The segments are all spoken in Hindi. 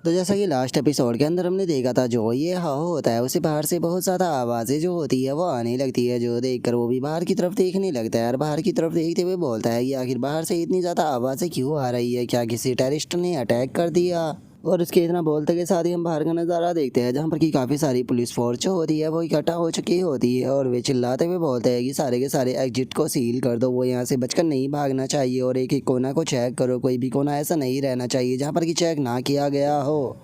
तो जैसा कि लास्ट एपिसोड के अंदर हमने देखा था, जो ये हाहो होता है उसे बाहर से बहुत ज़्यादा आवाज़ें जो होती है वो आने लगती है, जो देखकर वो भी बाहर की तरफ देखने लगता है और बाहर की तरफ देखते हुए बोलता है कि आखिर बाहर से इतनी ज़्यादा आवाज़ें क्यों आ रही है, क्या किसी टेररिस्ट ने अटैक कर दिया। और उसके इतना बोलते के साथ ही हम बाहर का नज़ारा देखते हैं, जहाँ पर कि काफ़ी सारी पुलिस फोर्स जो होती है वो इकट्ठा हो चुकी होती है और वे चिल्लाते हुए बोलते हैं कि सारे के सारे एग्जिट को सील कर दो, वो यहाँ से बचकर नहीं भागना चाहिए और एक एक कोना को चेक करो, कोई भी कोना ऐसा नहीं रहना चाहिए जहाँ पर कि चेक ना किया गया हो।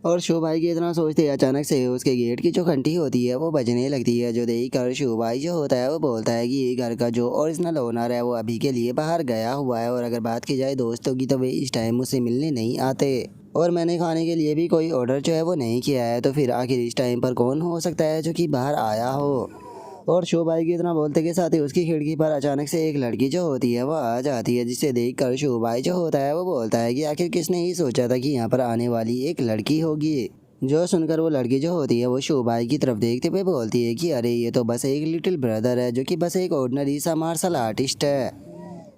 और शिव भाई की इतना सोचते ही अचानक से उसके गेट की जो घंटी होती है वो बजने लगती है, जो देख कर शिव भाई जो होता है वो बोलता है कि ये घर का जो ओरिजिनल ओनर है वो अभी के लिए बाहर गया हुआ है, और अगर बात की जाए दोस्तों की तो वे इस टाइम मुझसे मिलने नहीं आते और मैंने खाने के लिए भी कोई ऑर्डर जो है वो नहीं किया है, तो फिर आखिर इस टाइम पर कौन हो सकता है जो कि बाहर आया हो। और शो भाई की इतना बोलते के साथ ही उसकी खिड़की पर अचानक से एक लड़की जो होती है वो आ जाती है, जिसे देखकर शो भाई जो होता है वो बोलता है कि आखिर किसने ही सोचा था कि यहाँ पर आने वाली एक लड़की होगी। जो सुनकर वो लड़की जो होती है वो शो भाई की तरफ देखते हुए बोलती है कि अरे ये तो बस एक लिटिल ब्रदर है, जो कि बस एक ऑर्डिनरी सा मार्शल आर्टिस्ट है।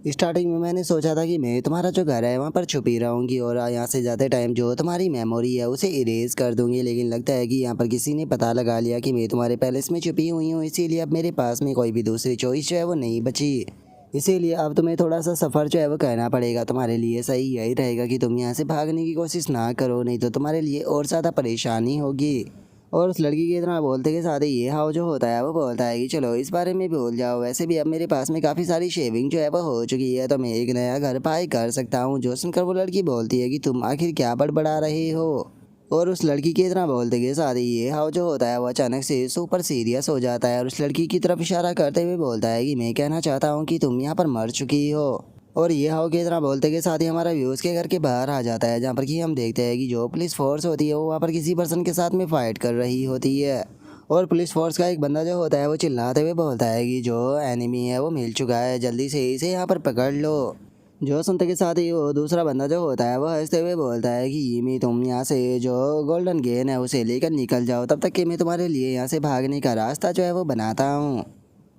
स्टार्टिंग में मैंने सोचा था कि मैं तुम्हारा जो घर है वहाँ पर छुपी रहूँगी और यहाँ से जाते टाइम जो तुम्हारी मेमोरी है उसे इरेज कर दूँगी, लेकिन लगता है कि यहाँ पर किसी ने पता लगा लिया कि मैं तुम्हारे पैलेस में छुपी हुई हूँ, इसीलिए अब मेरे पास में कोई भी दूसरी चॉइस जो है वो नहीं बची। इसीलिए अब तुम्हें थोड़ा सा सफ़र जो है वो करना पड़ेगा, तुम्हारे लिए सही यही रहेगा कि तुम यहाँ से भागने की कोशिश ना करो, नहीं तो तुम्हारे लिए और ज़्यादा परेशानी होगी। और उस लड़की के इतना बोलते के साथ ही ये हाउ जो होता है वो बोलता है कि चलो इस बारे में भूल जाओ, वैसे भी अब मेरे पास में काफ़ी सारी शेविंग जो है वो हो चुकी है, तो मैं एक नया घर पाई कर सकता हूँ। जो सुनकर वो लड़की बोलती है कि तुम आखिर क्या बड़बड़ा रहे हो। और उस लड़की के इतना बोलते के साथ ही ये हाउ जो होता है वो अचानक से सुपर सीरियस हो जाता है और उस लड़की की तरफ इशारा करते हुए बोलता है कि मैं कहना चाहता हूँ कि तुम यहाँ पर मर चुकी हो। और ये हाउ की तरह बोलते के साथ ही हमारा व्यूज़ के घर के बाहर आ जाता है, जहाँ पर कि हम देखते हैं कि जो पुलिस फोर्स होती है वो वहाँ पर किसी पर्सन के साथ में फ़ाइट कर रही होती है। और पुलिस फोर्स का एक बंदा जो होता है वो चिल्लाते हुए बोलता है कि जो एनिमी है वो मिल चुका है, जल्दी से इसे यहाँ पर पकड़ लो। जो सुनते के साथ ही वो दूसरा बंदा जो होता है वो हंसते हुए बोलता है कि यमी तुम यहाँ से जो गोल्डन गेन है उसे लेकर निकल जाओ, तब तक कि मैं तुम्हारे लिए यहाँ से भागने का रास्ता जो है वो बनाता हूँ।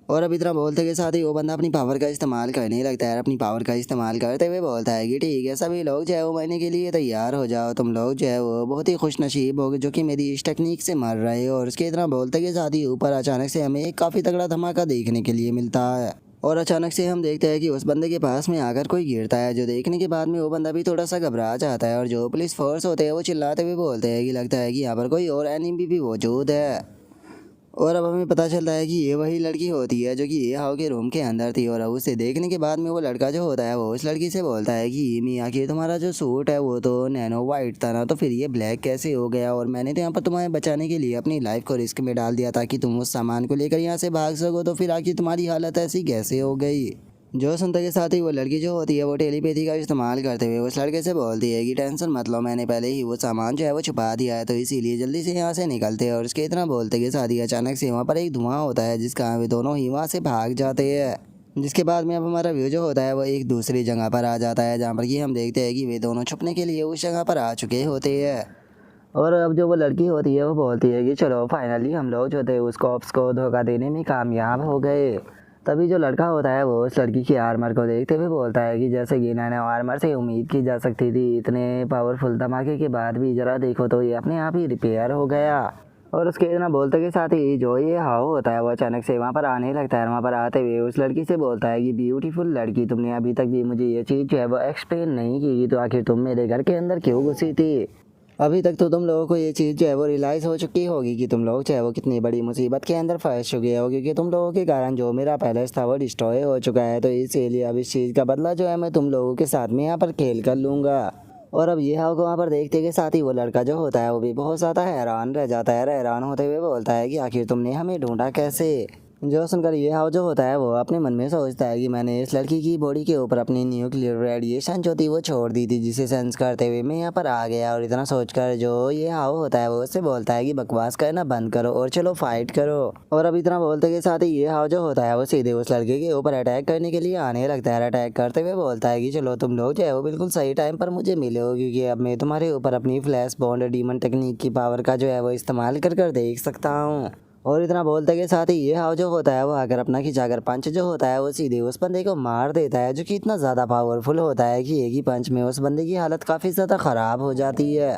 और अब इतना बोलते के साथ ही वो बंदा अपनी पावर का इस्तेमाल करने लगता है, अपनी पावर का इस्तेमाल करते हुए बोलता है कि ठीक है सभी लोग जो है वो मरने के लिए तैयार हो जाओ, तुम लोग जो है वो बहुत ही खुश नसीब हो जो कि मेरी इस टेक्निक से मर रहे हो। और उसके इतना बोलते के साथ ही ऊपर अचानक से हमें एक काफ़ी तगड़ा धमाका देखने के लिए मिलता है और अचानक से हम देखते हैं कि उस बंदे के पास में आकर कोई गिरता है, जो देखने के बाद में वो बंदा भी थोड़ा सा घबरा जाता है और जो पुलिस फोर्स होते हैं वो चिल्लाते हुए बोलते हैं कि लगता है कि यहाँ पर कोई और एनिमी भी मौजूद है। और अब हमें पता चलता है कि ये वही लड़की होती है जो कि ये हाउ के रूम के अंदर थी, और अब उसे देखने के बाद में वो लड़का जो होता है वो उस लड़की से बोलता है कि मियाँ आखिर तुम्हारा जो सूट है वो तो नैनो वाइट था ना, तो फिर ये ब्लैक कैसे हो गया, और मैंने तो यहाँ पर तुम्हें बचाने के लिए अपनी लाइफ को रिस्क में डाल दिया ताकि तुम उस सामान को लेकर यहाँ से भाग सको, तो फिर आखिर तुम्हारी हालत ऐसी कैसे हो गई। जो सुनते के साथ ही वो लड़की जो होती है वो टेलीपैथी का इस्तेमाल करते हुए उस लड़के से बोलती है कि टेंशन मत लो, मैंने पहले ही वो सामान जो है वो छुपा दिया है, तो इसीलिए जल्दी से यहाँ से निकलते हैं। और उसके इतना बोलते के साथ ही अचानक से वहाँ पर एक धुआं होता है, जिसका वे दोनों ही वहाँ से भाग जाते हैं। जिसके बाद में अब हमारा व्यू जो होता है वो एक दूसरी जगह पर आ जाता है, जहाँ पर कि हम देखते हैं कि वे दोनों छुपने के लिए उस जगह पर आ चुके होते हैं। और अब जो वो लड़की होती है वो बोलती है कि चलो फाइनली हम लोग जो थे उस कॉप्स को धोखा देने में कामयाब हो गए। तभी जो लड़का होता है वो उस लड़की की आर्मर को देखते हुए बोलता है कि जैसे कि नैनो आर्मर से उम्मीद की जा सकती थी, इतने पावरफुल धमाके के बाद भी ज़रा देखो तो ये अपने आप ही रिपेयर हो गया। और उसके इतना बोलते के साथ ही जो ये हाउ होता है वो अचानक से वहाँ पर आने लगता है, वहाँ पर आते हुए उस लड़की से बोलता है कि ब्यूटीफुल लड़की, तुमने अभी तक भी मुझे ये चीज़ जो है वो एक्सप्लेन नहीं की, तो आखिर तुम मेरे घर के अंदर क्यों घुसी थी। अभी तक तो तुम लोगों को ये चीज़ जो है वो रियलाइज़ हो चुकी होगी कि तुम लोग जो है वो कितनी बड़ी मुसीबत के अंदर फंस चुके हो, क्योंकि तुम लोगों के कारण जो मेरा पैलेस था वो डिस्ट्रॉय हो चुका है, तो इसीलिए अब इस चीज़ का बदला जो है मैं तुम लोगों के साथ में यहाँ पर खेल कर लूँगा। और अब ये हाउ को वहाँ पर देखते के साथ ही वो लड़का जो होता है वो भी बहुत ज़्यादा हैरान रह जाता है, हैरान होते हुए बोलता है कि आखिर तुमने हमें ढूंढा कैसे। जो सुनकर ये हाउ जो होता है वो अपने मन में सोचता है कि मैंने इस लड़की की बॉडी के ऊपर अपनी न्यूक्लियर रेडिएशन जो थी वो छोड़ दी थी, जिसे सेंस करते हुए मैं यहाँ पर आ गया। और इतना सोचकर जो ये हाउ होता है वो उससे बोलता है कि बकवास करना बंद करो और चलो फाइट करो। और अब इतना बोलते के साथ ही ये हाउ जो होता है वो सीधे उस लड़के के ऊपर अटैक करने के लिए आने लगता है। अटैक करते हुए बोलता है कि चलो तुम लोग जो है वो बिल्कुल सही टाइम पर मुझे मिले हो, क्योंकि अब मैं तुम्हारे ऊपर अपनी फ्लैश बॉन्ड डीमन टेक्निक की पावर का जो है वो इस्तेमाल कर देख सकता हूँ। और इतना बोलते के साथ ही ये हाउ जो होता है वो आकर अपना खिंचाकर पंच जो होता है वो सीधे उस बंदे को मार देता है, जो कि इतना ज़्यादा पावरफुल होता है कि एक ही पंच में उस बंदे की हालत काफ़ी ज़्यादा ख़राब हो जाती है।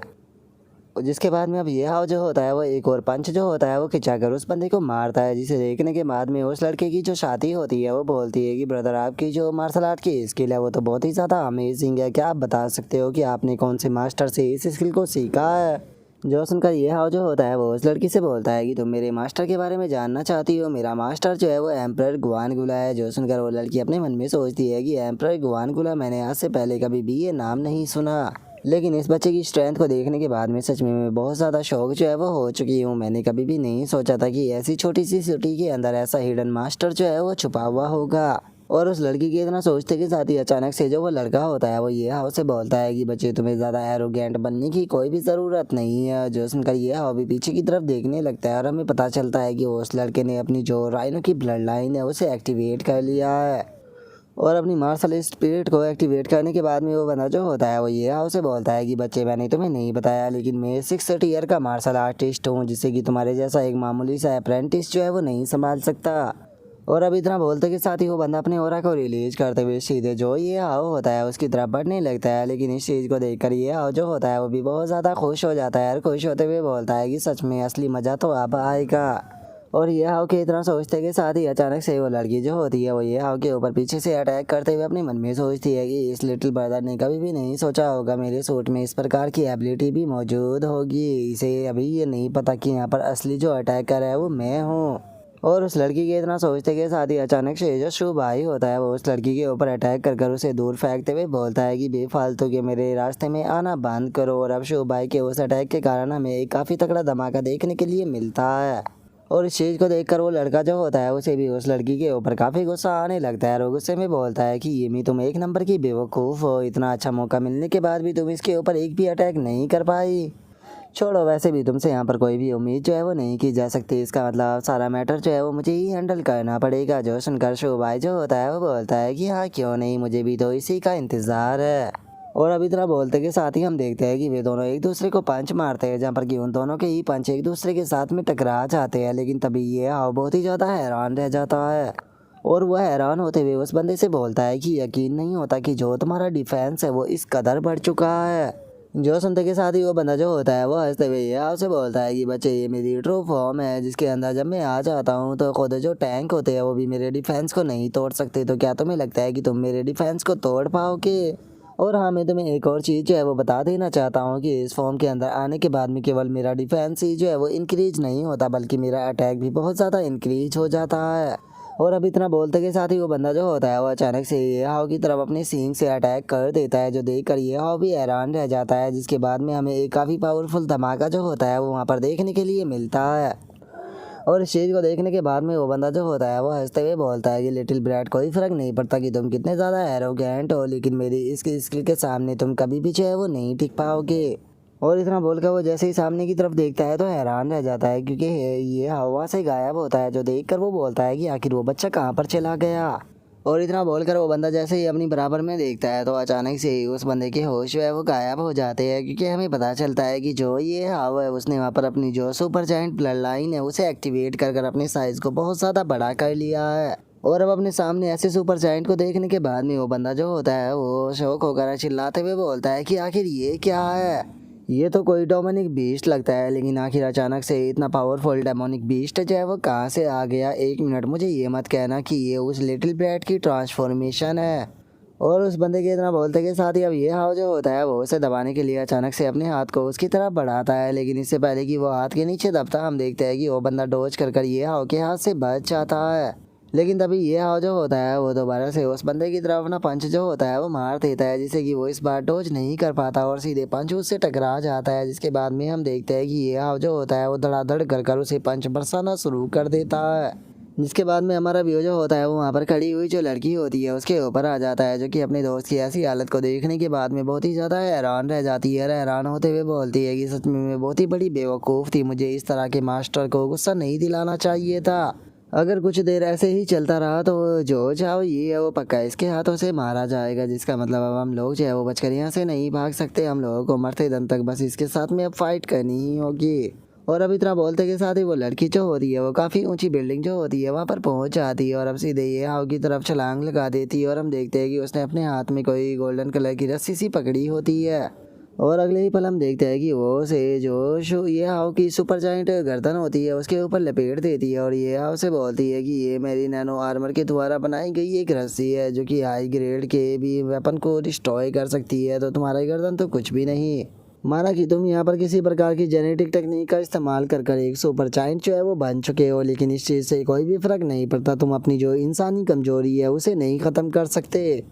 जिसके बाद में अब ये हाव जो होता है वो एक और पंच जो होता है वो खिंचाकर उस बंदे को मारता है, जिसे देखने के बाद में उस लड़के की जो शादी होती है वो बोलती है कि ब्रदर आपकी जो मार्शल आर्ट की स्किल है वो तो बहुत ही ज़्यादा अमेजिंग है, क्या आप बता सकते हो कि आपने कौन से मास्टर से इस स्किल को सीखा है। जो सुनकर ये हाव जो होता है वो उस लड़की से बोलता है कि तुम मेरे मास्टर के बारे में जानना चाहती हो, मेरा मास्टर जो है वो एम्परर गुआनगुला है। जो सुनकर वो लड़की अपने मन में सोचती है कि एम्परर गुआनगुला, मैंने आज से पहले कभी भी ये नाम नहीं सुना, लेकिन इस बच्चे की स्ट्रेंथ को देखने के बाद में सच में मैं बहुत ज़्यादा शौक जो है वो हो चुकी हूँ। मैंने कभी भी नहीं सोचा था कि ऐसी छोटी सी सिटी के अंदर ऐसा हिडन मास्टर जो है वो छुपा हुआ होगा। और उस लड़की के इतना सोचते के साथ ही अचानक से जो वो लड़का होता है वो ये हाव से बोलता है कि बच्चे तुम्हें ज़्यादा एरोगेंट बनने की कोई भी ज़रूरत नहीं है। जो सुनकर ये हाव भी पीछे की तरफ देखने लगता है और हमें पता चलता है कि उस लड़के ने अपनी जो राइनो की ब्लड लाइन है उसे एक्टिवेट कर लिया है। और अपनी मार्शल स्पिरिट को एक्टिवेट करने के बाद में वो बंदा जो होता है वो ये हाव से बोलता है कि बच्चे मैंने तुम्हें नहीं बताया, लेकिन मैं 6 ईयर का मार्शल आर्टिस्ट हूँ, जिससे कि तुम्हारे जैसा एक मामूली सा अप्रेंटिस जो है वो नहीं संभाल सकता। और अब इतना बोलते के साथ ही वो बंदा अपने ऑरा को रिलीज करते हुए सीधे जो ये हाव होता है उसकी तरफ बढ़ने लगता है। लेकिन इस चीज़ को देखकर ये हाव जो होता है वो भी बहुत ज़्यादा खुश हो जाता है और खुश होते हुए बोलता है कि सच में असली मज़ा तो अब आएगा। और ये हाव के इतना सोचते के साथ ही अचानक से वो लड़की जो होती है वो ये हाव के ऊपर पीछे से अटैक करते हुए अपने मन में सोचती है कि इस लिटिल ब्रदर ने कभी भी नहीं सोचा होगा मेरे सूट में इस प्रकार की एबिलिटी भी मौजूद होगी। इसे अभी ये नहीं पता कि यहाँ पर असली जो अटैकर है वो मैं हूँ। और उस लड़की के इतना सोचते के साथ ही अचानक से जो शुभ भाई होता है वो उस लड़की के ऊपर अटैक कर उसे दूर फेंकते हुए बोलता है कि बेफालतू के मेरे रास्ते में आना बंद करो। और अब शुभ भाई के उस अटैक के कारण हमें एक काफ़ी तगड़ा धमाका देखने के लिए मिलता है। और इस चीज़ को देखकर वो लड़का जो होता है उसे भी उस लड़की के ऊपर काफ़ी गुस्सा आने लगता है और गुस्से में बोलता है कि ये भी तुम एक नंबर की बेवकूफ़ हो, इतना अच्छा मौका मिलने के बाद भी तुम इसके ऊपर एक भी अटैक नहीं कर पाई। छोड़ो, वैसे भी तुमसे यहाँ पर कोई भी उम्मीद जो है वो नहीं की जा सकती, इसका मतलब सारा मैटर जो है वो मुझे ही हैंडल करना पड़ेगा। जो सुनकर शुभ भाई जो होता है वो बोलता है कि हाँ क्यों नहीं, मुझे भी तो इसी का इंतज़ार है। और अब इतना बोलते के साथ ही हम देखते हैं कि वे दोनों एक दूसरे को पंच मारते हैं, जहाँ पर कि उन दोनों के ही पंच एक दूसरे के साथ में टकरा जाते हैं। लेकिन तभी ये हाव बहुत ही ज़्यादा हैरान रह जाता है और वह हैरान होते हुए उस बंदे से बोलता है कि यकीन नहीं होता कि जो तुम्हारा डिफेंस है वो इस कदर बढ़ चुका है। जो सुनते के साथ ही वो बंदा जो होता है वो हंसते हुए ये हाव से बोलता है कि बच्चे ये मेरी ट्रू फॉर्म है, जिसके अंदर जब मैं आ जाता हूँ तो खुद जो टैंक होते हैं वो भी मेरे डिफेंस को नहीं तोड़ सकते। तो क्या तुम्हें लगता है कि तुम मेरे डिफेंस को तोड़ पाओगे? और हाँ, मैं तुम्हें एक और चीज़ जो है वो बता देना चाहता हूँ कि इस फॉर्म के अंदर आने के बाद में केवल मेरा डिफेंस ही जो है वो इंक्रीज नहीं होता, बल्कि मेरा अटैक भी बहुत ज़्यादा इंक्रीज हो जाता है। और अब इतना बोलते के साथ ही वो बंदा जो होता है वो अचानक से ये हाव की तरफ अपने सींग से अटैक कर देता है, जो देखकर ये हाव भी हैरान रह जाता है। जिसके बाद में हमें एक काफ़ी पावरफुल धमाका जो होता है वो वहाँ पर देखने के लिए मिलता है। और इस चीज़ को देखने के बाद में वो बंदा जो होता है वो हंसते हुए बोलता है कि लिटिल ब्रैट, कोई फ़र्क नहीं पड़ता कि तुम कितने ज़्यादा एरोगेंट हो, लेकिन मेरी इसकी स्किल के सामने तुम कभी भी जो है वो नहीं टिक पाओगे। और इतना बोलकर वो जैसे ही सामने की तरफ देखता है तो हैरान रह जाता है, क्योंकि ये हवा से गायब होता है। जो देखकर वो बोलता है कि आखिर वो बच्चा कहाँ पर चला गया। और इतना बोलकर वो बंदा जैसे ही अपनी बराबर में देखता है तो अचानक से ही उस बंदे के होश जो है वो गायब हो जाते हैं, क्योंकि हमें पता चलता है कि जो ये हाव है उसने वहाँ पर अपनी जो सुपर जायंट ब्लड लाइन है उसे एक्टिवेट कर अपने साइज़ को बहुत ज़्यादा बड़ा कर लिया है। और अब अपने सामने ऐसे सुपर जायंट को देखने के बाद में वो बंदा जो होता है वो शौक होकर चिल्लाते हुए बोलता है कि आखिर ये क्या है, ये तो कोई डोमिनिक बीस्ट लगता है। लेकिन आखिर अचानक से इतना पावरफुल डेमोनिक बीस्ट जो है वो कहाँ से आ गया? एक मिनट, मुझे ये मत कहना कि ये उस लिटिल ब्रैट की ट्रांसफॉर्मेशन है। और उस बंदे के इतना बोलते के साथ ही अब ये हाव जो होता है वो उसे दबाने के लिए अचानक से अपने हाथ को उसकी तरफ बढ़ाता है। लेकिन इससे पहले कि वो हाथ के नीचे दबता हम देखते हैं कि वो बंदा डोज कर ये हाव के हाथ से बच जाता है। लेकिन तभी ये हाव जो होता है वो दोबारा से उस बंदे की तरफ अपना पंच जो होता है वो मार देता है, जिससे कि वो इस बार डोज नहीं कर पाता और सीधे पंच उससे टकरा जाता है। जिसके बाद में हम देखते हैं कि ये हाव जो होता है वो धड़ाधड़ कर उसे पंच बरसाना शुरू कर देता है। जिसके बाद में हमारा व्यू जो होता है वो वहाँ पर खड़ी हुई जो लड़की होती है उसके ऊपर आ जाता है, जो कि अपने दोस्त की ऐसी हालत को देखने के बाद में बहुत ही ज़्यादा हैरान रह जाती है। हैरान होते हुए बोलती है कि सच में मैं बहुत ही बड़ी बेवकूफ़ थी, मुझे इस तरह के मास्टर को गुस्सा नहीं दिलाना चाहिए था। अगर कुछ देर ऐसे ही चलता रहा तो जो चाहो ये है वो पक्का इसके हाथों से मारा जाएगा, जिसका मतलब अब हम लोग जो है वो बचकर यहाँ से नहीं भाग सकते। हम लोगों को मरते दम तक बस इसके साथ में अब फाइट करनी ही होगी। और अब इतना बोलते के साथ ही वो लड़की जो होती है वो काफ़ी ऊंची बिल्डिंग जो होती है वहाँ पर पहुँच जाती है और अब सीधे ये हाव की तरफ छलांग लगा देती है। और हम देखते हैं कि उसने अपने हाथ में कोई गोल्डन कलर की रस्सी सी पकड़ी होती है। और अगले ही पल हम देखते हैं कि वो उसे ये हाउ की सुपर जाइंट गर्दन होती है उसके ऊपर लपेट देती है और ये हाउ से बोलती है कि ये मेरी नैनो आर्मर के द्वारा बनाई गई एक रस्सी है जो कि हाई ग्रेड के भी वेपन को डिस्ट्रॉय कर सकती है, तो तुम्हारा गर्दन तो कुछ भी नहीं। माना कि तुम यहाँ पर किसी प्रकार की जेनेटिक टेक्निक का इस्तेमाल कर कर एक सुपर जाइंट जो है वो बन चुके हो, लेकिन इस चीज़ से कोई भी फर्क नहीं पड़ता, तुम अपनी जो इंसानी कमजोरी है उसे नहीं ख़त्म कर सकते।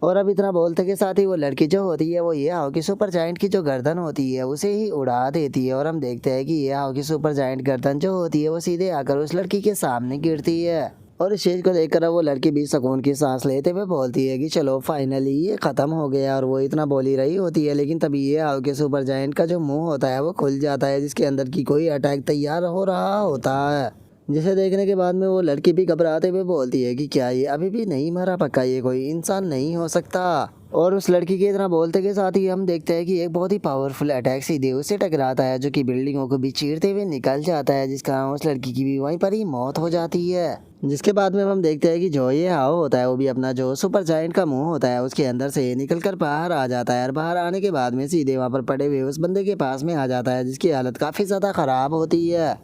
और अब इतना बोलते के साथ ही वो लड़की जो होती है वो ये हाउ की सुपर जाइंट की जो गर्दन होती है उसे ही उड़ा देती है और हम देखते हैं कि ये हाउ की सुपर जाइंट गर्दन जो होती है वो सीधे आकर उस लड़की के सामने गिरती है। और इस चीज को देखकर अब वो लड़की भी सुकून की सांस लेते हुए बोलती है कि चलो फाइनली ये खत्म हो गया। और वो इतना बोल ही रही होती है, लेकिन तभी ये हाउ के सुपर जायंट का जो मुंह होता है वो खुल जाता है जिसके अंदर की कोई अटैक तैयार हो रहा होता है, जिसे देखने के बाद में वो लड़की भी घबराते हुए बोलती है कि क्या ये अभी भी नहीं मरा, पक्का ये कोई इंसान नहीं हो सकता। और उस लड़की के इतना बोलते के साथ ही हम देखते हैं कि एक बहुत ही पावरफुल अटैक सीधे उससे टकराता है जो कि बिल्डिंगों को भी चीरते हुए निकल जाता है, जिस कारण उस लड़की की भी वहीं पर ही मौत हो जाती है। जिसके बाद में हम देखते हैं कि जो ये हाव होता है वो भी अपना जो सुपर जायंट का मुंह होता है उसके अंदर से निकल कर बाहर आ जाता है और बाहर आने के बाद में सीधे वहाँ पर पड़े हुए उस बंदे के पास में आ जाता है जिसकी हालत काफ़ी ज़्यादा ख़राब होती है।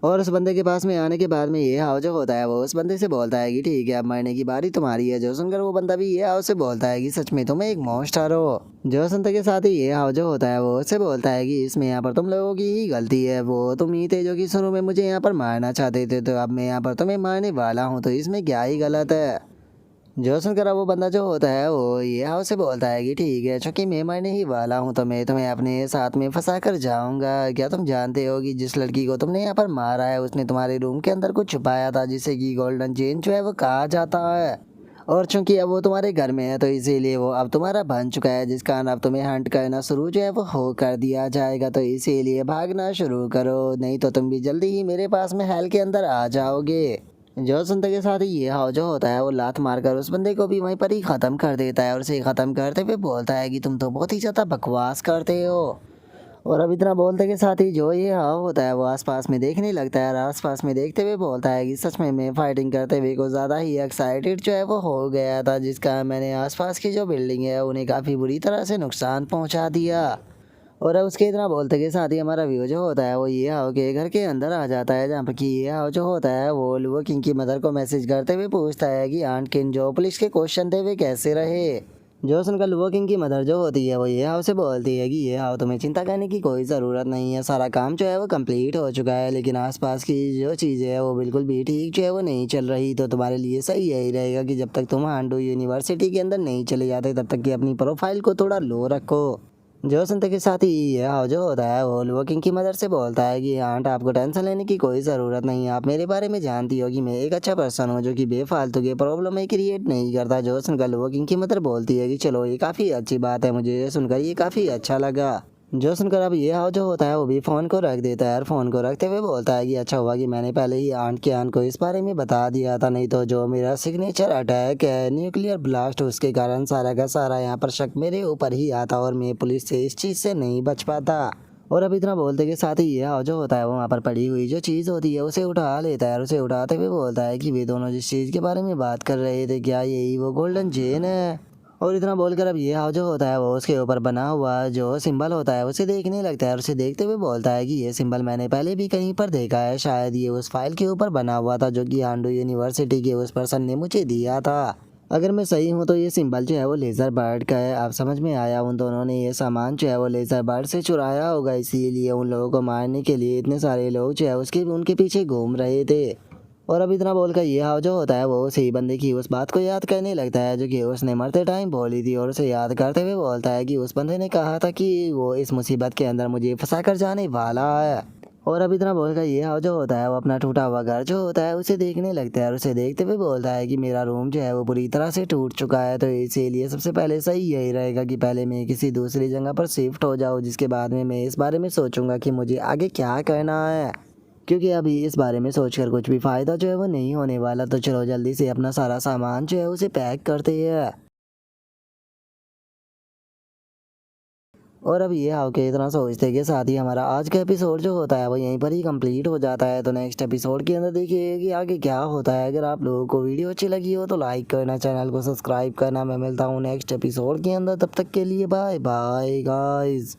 और उस बंदे के पास में आने के बाद में ये हाव जो होता है वो उस बंदे से बोलता है कि ठीक है अब मरने की बारी तुम्हारी है। जो सुनकर वो बंदा भी ये हाव से बोलता है कि सच में तुम एक मॉन्स्टर हो। जो सुनते के साथ ही ये हाव जो होता है वो उससे बोलता है कि इसमें यहाँ पर तुम लोगों की ही गलती है, वो तुम ही थे जो कि शुरू में मुझे यहाँ पर मारना चाहते थे, तो अब मैं यहाँ पर तुम्हें मारने वाला हूँ, तो इसमें क्या ही गलत है। जो सुनकर अब वो बंदा जो होता है वो ये हाउ से बोलता है कि ठीक है चूंकि मैं मरने ही वाला हूँ तो मैं तुम्हें अपने साथ में फंसा कर जाऊंगा। क्या तुम जानते हो कि जिस लड़की को तुमने यहाँ पर मारा है उसने तुम्हारे रूम के अंदर कुछ छुपाया था जिससे कि गोल्डन चेन जो है वो कहा जाता है, और चूंकि अब वो तुम्हारे घर में है तो इसीलिए वो अब तुम्हारा बन चुका है, जिस कारण अब तुम्हें हंट करना शुरू जो है वो हो कर दिया जाएगा, तो इसीलिए भागना शुरू करो नहीं तो तुम भी जल्दी ही मेरे पास में हेल के अंदर आ जाओगे। जो सुनते के साथ ही ये हाव जो होता है वो लात मारकर उस बंदे को भी वहीं पर ही ख़त्म कर देता है और उसे ख़त्म करते हुए बोलता है कि तुम तो बहुत ही ज़्यादा बकवास करते हो। और अब इतना बोलते के साथ ही जो ये हाव होता है वो आसपास में देखने लगता है और आसपास में देखते हुए बोलता है कि सच में मैं फाइटिंग करते हुए को ज़्यादा ही एक्साइटेड जो है वो हो गया था, जिसका मैंने आसपास की जो बिल्डिंग है उन्हें काफ़ी बुरी तरह से नुकसान पहुँचा दिया। और अब उसके इतना बोलते के साथ ही हमारा व्यू जो होता है वो ये हाव के घर के अंदर आ जाता है, जहाँ पर कि ये हाव जो होता है वो लुओ किंग की मदर को मैसेज करते हुए पूछता है कि आंट किन जो पुलिस के क्वेश्चन थे वे कैसे रहे। जो सुनकर लुओ किंग की मदर जो होती है वो ये हाव से बोलती है कि ये हाव तुम्हें चिंता करने की कोई ज़रूरत नहीं है, सारा काम जो है वो कंप्लीट हो चुका है, लेकिन आसपास की जो चीज़ें है वो बिल्कुल भी ठीक जो है वो नहीं चल रही, तो तुम्हारे लिए सही यही रहेगा कि जब तक तुम हांडू यूनिवर्सिटी के अंदर नहीं चले जाते तब तक कि अपनी प्रोफाइल को थोड़ा लो रखो। जो सुनते के साथ ही ये हाव जो होता है वो लुओकिंग की मदर से बोलता है कि आंट आपको टेंशन लेने की कोई ज़रूरत नहीं है, आप मेरे बारे में जानती हो कि मैं एक अच्छा पर्सन हूँ जो कि बेफालतू के प्रॉब्लम में क्रिएट नहीं करता। जो सुनकर लुओकिंग की मदर बोलती है कि चलो ये काफ़ी अच्छी बात है, मुझे ये सुनकर ये काफ़ी अच्छा लगा। जो सुनकर अब ये हाव जो होता है वो भी फ़ोन को रख देता है और फ़ोन को रखते हुए बोलता है कि अच्छा हुआ कि मैंने पहले ही आंट को इस बारे में बता दिया था, नहीं तो जो मेरा सिग्नेचर अटैक है न्यूक्लियर ब्लास्ट उसके कारण सारा का सारा यहाँ पर शक मेरे ऊपर ही आता और मैं पुलिस से इस चीज़ से नहीं बच पाता। और अब इतना बोलते के साथ ही ये हाव जो होता है वो वहाँ पर पड़ी हुई जो चीज़ होती है उसे उठा लेता है और उसे उठाते हुए बोलता है कि वे दोनों जिस चीज़ के बारे में बात कर रहे थे क्या यही वो गोल्डन चेन है। और इतना बोलकर अब ये हाव जो होता है वो उसके ऊपर बना हुआ जो सिंबल होता है उसे देखने लगता है और उसे देखते हुए बोलता है कि ये सिंबल मैंने पहले भी कहीं पर देखा है, शायद ये उस फाइल के ऊपर बना हुआ था जो कि हांडू यूनिवर्सिटी के उस पर्सन ने मुझे दिया था। अगर मैं सही हूँ तो ये सिंबल जो है वो लेज़र बर्ड का है। आप समझ में आया, उन दोनों ने ये सामान जो है वो लेज़र बर्ड से चुराया होगा, इसीलिए उन लोगों को मारने के लिए इतने सारे लोग जो है उसके उनके पीछे घूम रहे थे। और अब इतना बोलकर ये हाव जो होता है वो उसी बंदे की उस बात को याद करने लगता है जो कि उसने मरते टाइम बोली थी, और उसे याद करते हुए बोलता है कि उस बंदे ने कहा था कि वो इस मुसीबत के अंदर मुझे फंसा कर जाने वाला है। और अब इतना बोलकर ये हाव जो होता है वो अपना टूटा हुआ घर जो होता है उसे देखने लगता है और उसे देखते हुए बोलता है कि मेरा रूम जो है वो पूरी तरह से टूट चुका है, तो इसीलिए सबसे पहले सही यही रहेगा कि पहले मैं किसी दूसरी जगह पर शिफ्ट हो जाऊँ, जिसके बाद में मैं इस बारे में सोचूंगा कि मुझे आगे क्या करना है, क्योंकि अभी इस बारे में सोचकर कुछ भी फ़ायदा जो है वो नहीं होने वाला। तो चलो जल्दी से अपना सारा सामान जो है उसे पैक करते हैं। और अब ये हाउ के इतना सोचते के साथ ही हमारा आज का एपिसोड जो होता है वो यहीं पर ही कंप्लीट हो जाता है। तो नेक्स्ट एपिसोड के अंदर देखिए कि आगे क्या होता है। अगर आप लोगों को वीडियो अच्छी लगी हो तो लाइक करना, चैनल को सब्सक्राइब करना। मैं मिलता हूँ नेक्स्ट एपिसोड के अंदर, तब तक के लिए बाय बाय गाइज।